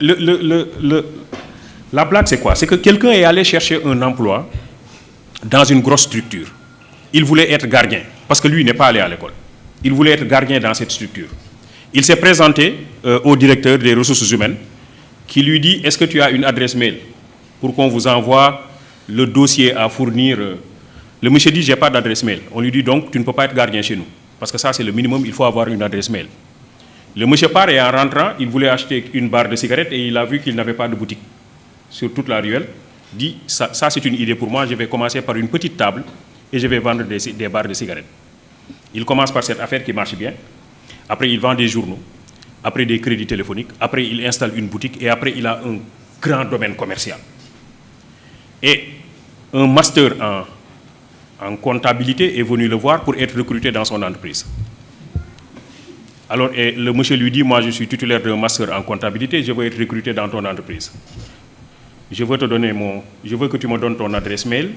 La blague, c'est quoi? C'est que quelqu'un est allé chercher un emploi dans une grosse structure. Il voulait être gardien, parce que lui n'est pas allé à l'école. Il voulait être gardien dans cette structure. Il s'est présenté au directeur des ressources humaines, qui lui dit, est-ce que tu as une adresse mail pour qu'on vous envoie le dossier à fournir? Le monsieur dit, j'ai pas d'adresse mail. On lui dit donc, tu ne peux pas être gardien chez nous. Parce que ça, c'est le minimum, il faut avoir une adresse mail. Le monsieur part et en rentrant, il voulait acheter une barre de cigarettes et il a vu qu'il n'avait pas de boutique sur toute la ruelle. Dit, ça c'est une idée pour moi, je vais commencer par une petite table et je vais vendre des barres de cigarettes. Il commence par cette affaire qui marche bien. Après, il vend des journaux. Après, des crédits téléphoniques. Après, il installe une boutique. Et après, il a un grand domaine commercial. Et un master en comptabilité est venu le voir pour être recruté dans son entreprise. Alors, et le monsieur lui dit, moi, je suis titulaire d'un master en comptabilité, je veux être recruté dans ton entreprise. Je veux que tu me donnes ton adresse mail.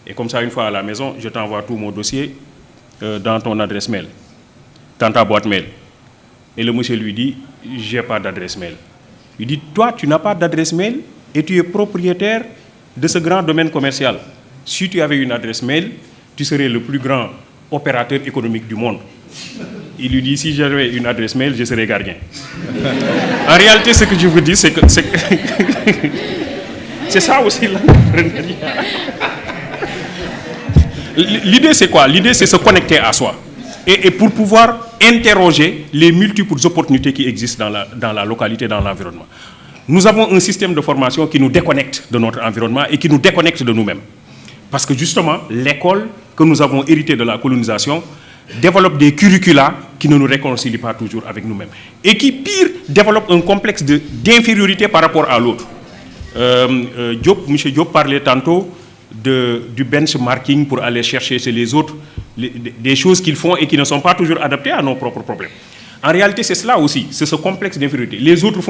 Et comme ça, une fois à la maison, je t'envoie tout mon dossier dans ton adresse mail, dans ta boîte mail. Et le monsieur lui dit, j'ai pas d'adresse mail. Il dit, toi, tu n'as pas d'adresse mail et tu es propriétaire de ce grand domaine commercial. Si tu avais une adresse mail, tu serais le plus grand opérateur économique du monde. Il lui dit, si j'avais une adresse mail, je serais gardien. En réalité, ce que je vous dis, c'est que c'est ça aussi l'entrepreneuriat. L'idée, c'est quoi? L'idée, c'est se connecter à soi. Et pour pouvoir interroger les multiples opportunités qui existent dans la localité, dans l'environnement. Nous avons un système de formation qui nous déconnecte de notre environnement et qui nous déconnecte de nous-mêmes. Parce que justement, l'école que nous avons héritée de la colonisation développe des curricula qui ne nous réconcilient pas toujours avec nous-mêmes. Et qui, pire, développe un complexe d'infériorité par rapport à l'autre. M. Diop parlait tantôt du benchmarking pour aller chercher chez les autres des choses qu'ils font et qui ne sont pas toujours adaptées à nos propres problèmes. En réalité, c'est cela aussi, c'est ce complexe d'infériorité. Les autres font